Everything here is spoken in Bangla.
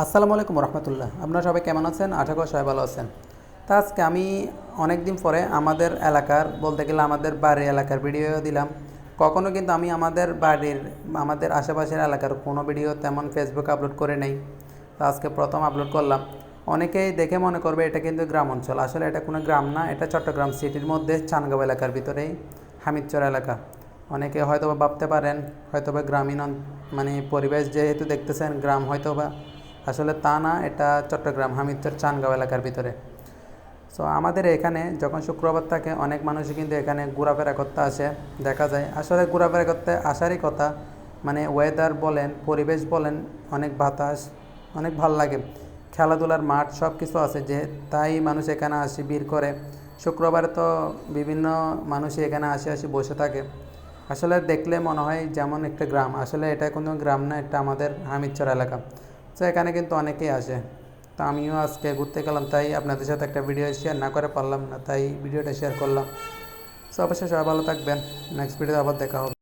আসসালামু আলাইকুম রহমতুল্লাহ। আপনারা সবাই কেমন আছেন? আশা করি সবাই ভালো আছেন। তা আজকে আমি অনেক দিন পরে আমাদের এলাকার বলতে গেলে আমাদের বাড়ির এলাকার ভিডিও দিলাম। কখনো কিন্তু আমি আমাদের আশেপাশের এলাকার কোনো ভিডিও তেমন ফেসবুকে আপলোড করে নেই। তো আজকে প্রথম আপলোড করলাম। অনেকেই দেখে মনে করবে এটা কিন্তু গ্রাম অঞ্চল, আসলে এটা কোনো গ্রাম না, এটা চট্টগ্রাম সিটির মধ্যে চানগাঁও এলাকার ভিতরেই হামিদচর এলাকা। অনেকে হয়তো ভাবতে পারেন হয়তোবা গ্রামীণ মানে পরিবেশ যেহেতু দেখতেছেন গ্রাম হয়তোবা, আসলে তা না, এটা চট্টগ্রাম হামিদচর চানগাঁও এলাকার ভিতরে। সো আমাদের এখানে যখন শুক্রবার থাকে অনেক মানুষই কিন্তু এখানে ঘোরাফেরা করতে আসে, দেখা যায়। আসলে ঘোরাফেরা করতে আসারই কথা, মানে ওয়েদার বলেন, পরিবেশ বলেন, অনেক বাতাস, অনেক ভালো লাগে, খেলাধুলার মাঠ সব কিছু আছে, যে তাই মানুষ এখানে আসি ভিড় করে। শুক্রবারে তো বিভিন্ন মানুষই এখানে আসি বসে থাকে। আসলে দেখলে মনে হয় যেমন একটা গ্রাম, আসলে এটা কোনো গ্রাম না, এটা আমাদের হামিদচর এলাকা। তো এখানে কিন্তু অনেকেই আসে। তো আমিও আজকে ঘুরতে গেলাম, তাই আপনাদের সাথে একটা ভিডিও শেয়ার না করে পারলাম না, তাই ভিডিওটা শেয়ার করলাম। সো অবশ্যই সবাই ভালো থাকবেন, নেক্সট ভিডিওতে আবার দেখা হবে।